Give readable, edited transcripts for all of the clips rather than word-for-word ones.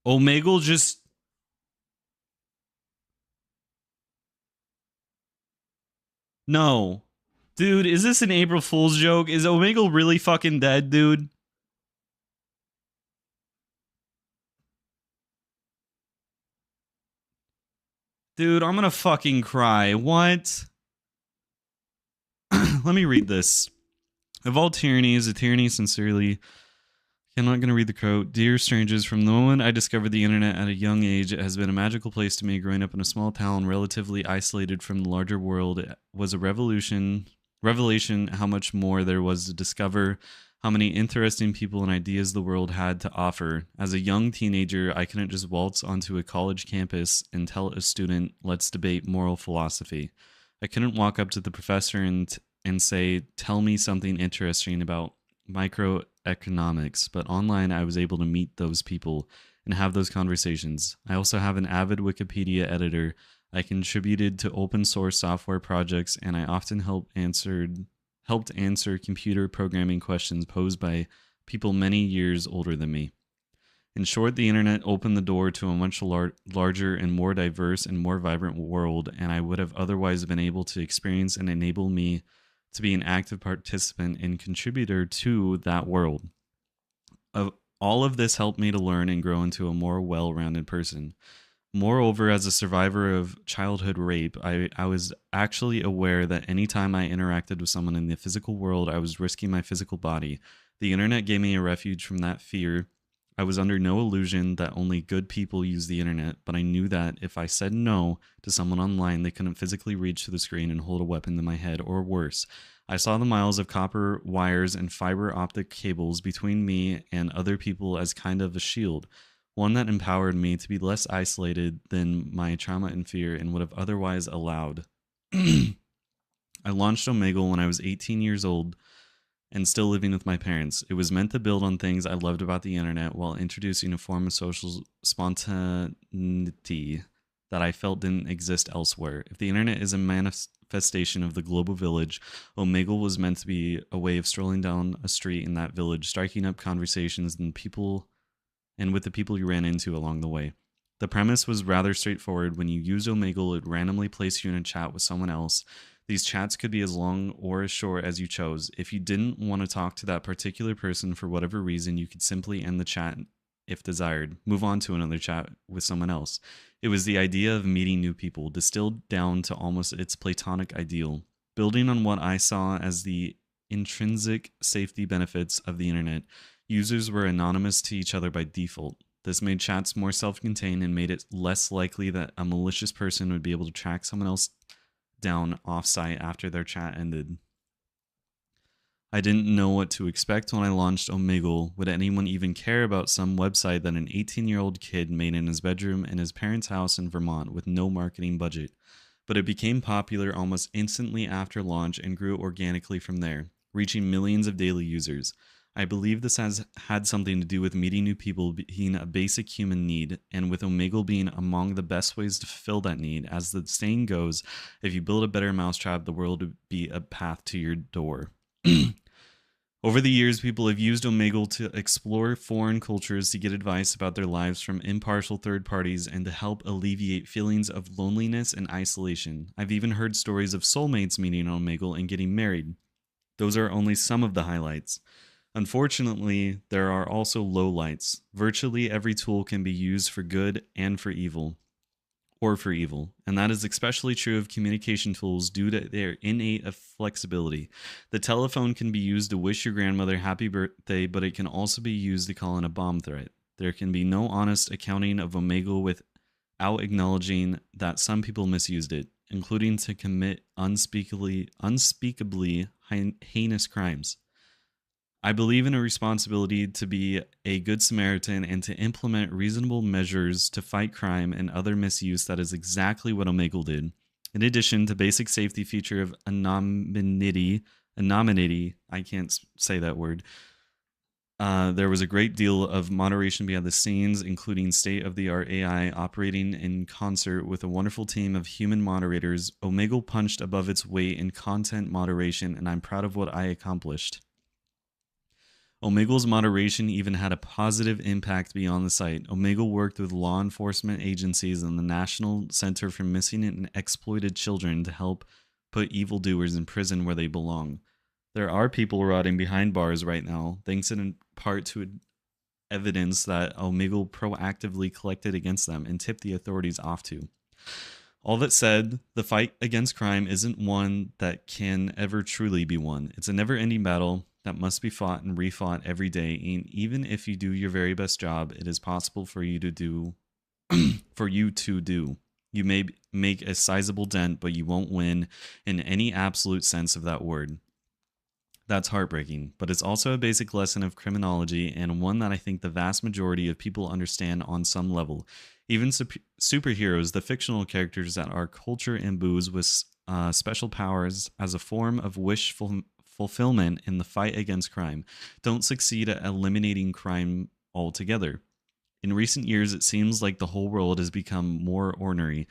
Omegle just... No. Dude, is this an April Fool's joke? Is Omegle really fucking dead, dude? Dude, I'm gonna fucking cry. What? Let me read this. Of all tyrannies, a tyranny sincerely. I'm not going to read the quote. Dear strangers, from the moment I discovered the internet at a young age, it has been a magical place to me. Growing up in a small town, relatively isolated from the larger world, it was a revelation how much more there was to discover, how many interesting people and ideas the world had to offer. As a young teenager, I couldn't just waltz onto a college campus and tell a student, let's debate moral philosophy. I couldn't walk up to the professor and say, tell me something interesting about microeconomics, but online I was able to meet those people and have those conversations. I also have an avid Wikipedia editor. I contributed to open source software projects, and I often helped answer computer programming questions posed by people many years older than me. In short, the internet opened the door to a much larger and more diverse and more vibrant world, and I would have otherwise been able to experience and enable me to be an active participant and contributor to that world. All of this helped me to learn and grow into a more well-rounded person. Moreover, as a survivor of childhood rape, I was actually aware that anytime I interacted with someone in the physical world, I was risking my physical body. The internet gave me a refuge from that fear. I was under no illusion that only good people use the internet, but I knew that if I said no to someone online, they couldn't physically reach to the screen and hold a weapon to my head, or worse. I saw the miles of copper wires and fiber optic cables between me and other people as kind of a shield, one that empowered me to be less isolated than my trauma and fear and would have otherwise allowed. I launched Omegle when I was 18 years old and still living with my parents. It was meant to build on things I loved about the internet while introducing a form of social spontaneity that I felt didn't exist elsewhere. If the internet is a manifestation of the global village, Omegle was meant to be a way of strolling down a street in that village, striking up conversations and with the people you ran into along the way. The premise was rather straightforward. When you used Omegle, it would randomly place you in a chat with someone else. These chats could be as long or as short as you chose. If you didn't want to talk to that particular person for whatever reason, you could simply end the chat if desired, move on to another chat with someone else. It was the idea of meeting new people, distilled down to almost its platonic ideal. Building on what I saw as the intrinsic safety benefits of the internet, users were anonymous to each other by default. This made chats more self-contained and made it less likely that a malicious person would be able to track someone else down off-site after their chat ended. I didn't know what to expect when I launched Omegle. Would anyone even care about some website that an 18-year-old kid made in his bedroom in his parents' house in Vermont with no marketing budget? But it became popular almost instantly after launch and grew organically from there, reaching millions of daily users. I believe this has had something to do with meeting new people being a basic human need, and with Omegle being among the best ways to fulfill that need. As the saying goes, if you build a better mousetrap, the world will be a path to your door. Over the years, people have used Omegle to explore foreign cultures, to get advice about their lives from impartial third parties, and to help alleviate feelings of loneliness and isolation. I've even heard stories of soulmates meeting on Omegle and getting married. Those are only some of the highlights. Unfortunately, there are also lowlights. Virtually every tool can be used for good and for evil, and that is especially true of communication tools due to their innate flexibility. The telephone can be used to wish your grandmother happy birthday, but it can also be used to call in a bomb threat. There can be no honest accounting of Omegle without acknowledging that some people misused it, including to commit unspeakably heinous crimes. I believe in a responsibility to be a good Samaritan and to implement reasonable measures to fight crime and other misuse. That is exactly what Omegle did. In addition to basic safety feature of anonymity, I can't say that word, there was a great deal of moderation behind the scenes, including state-of-the-art AI operating in concert with a wonderful team of human moderators. Omegle punched above its weight in content moderation, and I'm proud of what I accomplished. Omegle's moderation even had a positive impact beyond the site. Omegle worked with law enforcement agencies and the National Center for Missing and Exploited Children to help put evildoers in prison where they belong. There are people rotting behind bars right now, thanks in part to evidence that Omegle proactively collected against them and tipped the authorities off to. All that said, the fight against crime isn't one that can ever truly be won. It's a never-ending battle that must be fought and refought every day. And even if you do your very best job, it is possible for you to do. You may make a sizable dent, but you won't win in any absolute sense of that word. That's heartbreaking, but it's also a basic lesson of criminology and one that I think the vast majority of people understand on some level. Even superheroes, the fictional characters that our culture imbues with special powers as a form of wish fulfillment in the fight against crime, don't succeed at eliminating crime altogether. In recent years, it seems like the whole world has become more ornery.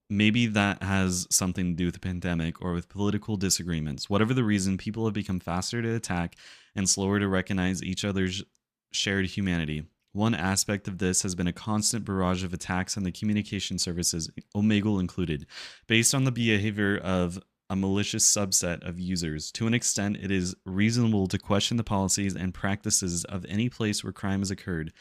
Maybe that has something to do with the pandemic or with political disagreements. Whatever the reason, people have become faster to attack and slower to recognize each other's shared humanity. One aspect of this has been a constant barrage of attacks on the communication services, Omegle included, based on the behavior of a malicious subset of users. To an extent, it is reasonable to question the policies and practices of any place where crime has occurred.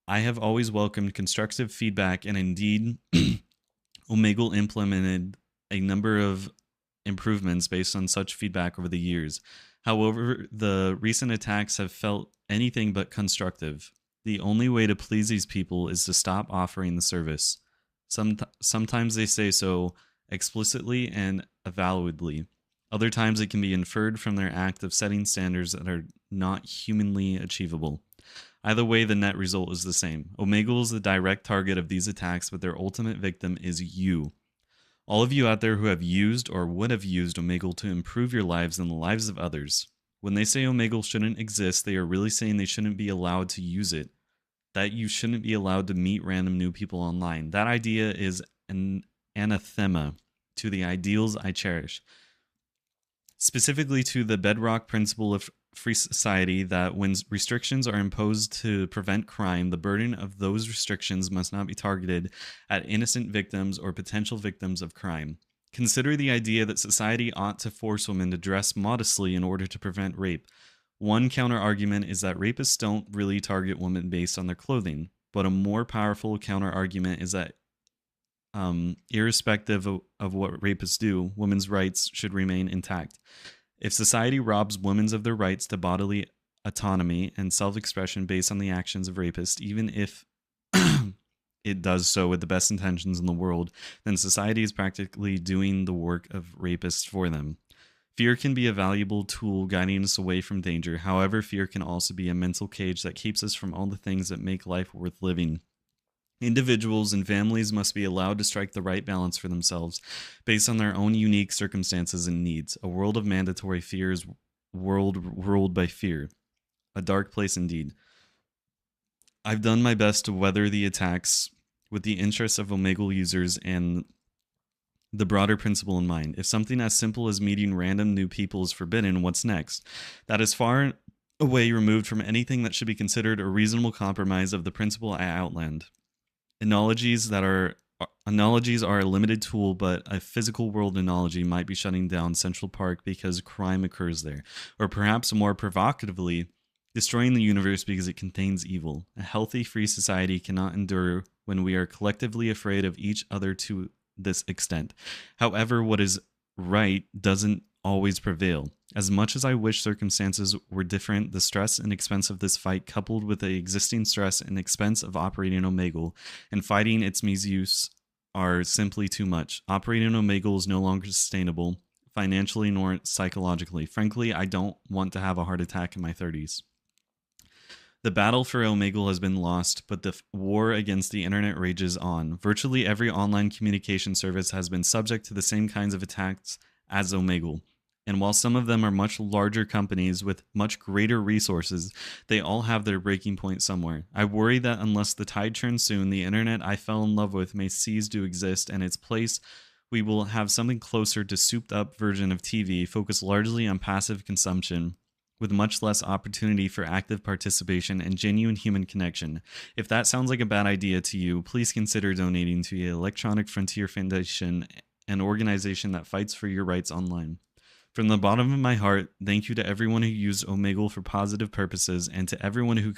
I have always welcomed constructive feedback, and indeed, Omegle implemented a number of improvements based on such feedback over the years. However, the recent attacks have felt anything but constructive. The only way to please these people is to stop offering the service. Sometimes they say so explicitly and avowedly. Other times it can be inferred from their act of setting standards that are not humanly achievable. Either way, the net result is the same. Omegle is the direct target of these attacks, but their ultimate victim is you. All of you out there who have used or would have used Omegle to improve your lives and the lives of others. When they say Omegle shouldn't exist, they are really saying they shouldn't be allowed to use it. That you shouldn't be allowed to meet random new people online. That idea is an anathema to the ideals I cherish. Specifically to the bedrock principle of free society that when restrictions are imposed to prevent crime, the burden of those restrictions must not be targeted at innocent victims or potential victims of crime. Consider the idea that society ought to force women to dress modestly in order to prevent rape. One counter-argument is that rapists don't really target women based on their clothing, but a more powerful counter-argument is that irrespective of what rapists do, women's rights should remain intact. If society robs women of their rights to bodily autonomy and self-expression based on the actions of rapists, even if it does so with the best intentions in the world, then society is practically doing the work of rapists for them. Fear can be a valuable tool guiding us away from danger. However, fear can also be a mental cage that keeps us from all the things that make life worth living. Individuals and families must be allowed to strike the right balance for themselves based on their own unique circumstances and needs. A world of mandatory fear is world ruled by fear. A dark place indeed. I've done my best to weather the attacks with the interests of Omegle users and the broader principle in mind. If something as simple as meeting random new people is forbidden, what's next? That is far away removed from anything that should be considered a reasonable compromise of the principle I outlined. Analogies are a limited tool, but a physical world analogy might be shutting down Central Park because crime occurs there, or perhaps more provocatively, destroying the universe because it contains evil. A healthy, free society cannot endure when we are collectively afraid of each other to this extent. However, what is right doesn't always prevail. As much as I wish circumstances were different, the stress and expense of this fight, coupled with the existing stress and expense of operating Omegle and fighting its misuse, are simply too much. Operating Omegle is no longer sustainable, financially nor psychologically. Frankly, I don't want to have a heart attack in my 30s. The battle for Omegle has been lost, but the war against the internet rages on. Virtually every online communication service has been subject to the same kinds of attacks as Omegle. And while some of them are much larger companies with much greater resources, they all have their breaking point somewhere. I worry that unless the tide turns soon, the internet I fell in love with may cease to exist and its place we will have something closer to souped up version of TV, focused largely on passive consumption, with much less opportunity for active participation and genuine human connection. If that sounds like a bad idea to you, please consider donating to the Electronic Frontier Foundation, an organization that fights for your rights online. From the bottom of my heart, thank you to everyone who used Omegle for positive purposes and to everyone who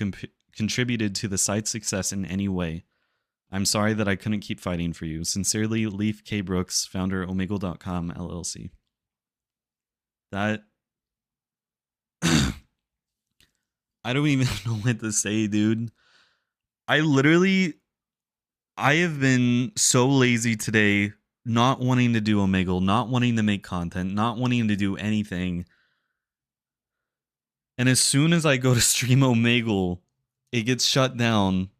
contributed to the site's success in any way. I'm sorry that I couldn't keep fighting for you. Sincerely, Leaf K. Brooks, founder Omegle.com LLC. That I don't even know what to say, dude. I have been so lazy today, not wanting to do Omegle, not wanting to make content, not wanting to do anything. And as soon as I go to stream Omegle, it gets shut down.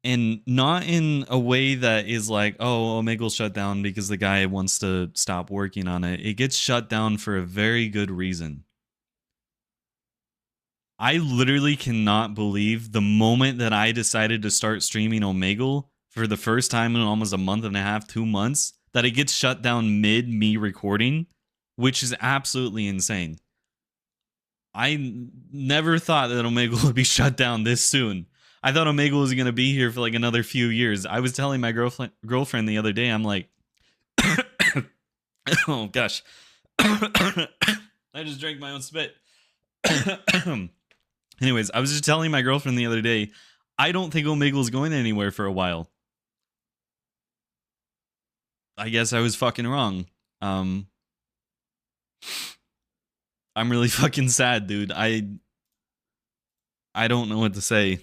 And not in a way that is like, oh, Omegle shut down because the guy wants to stop working on it. It gets shut down for a very good reason. I literally cannot believe the moment that I decided to start streaming Omegle for the first time in almost a month and a half, 2 months, that it gets shut down mid me recording, which is absolutely insane. I never thought that Omegle would be shut down this soon. I thought Omegle was going to be here for like another few years. I was telling my girlfriend the other day, I'm like, oh gosh. I just drank my own spit. Anyways, I was just telling my girlfriend the other day, I don't think Omegle is going anywhere for a while. I guess I was fucking wrong. I'm really fucking sad, dude. I don't know what to say.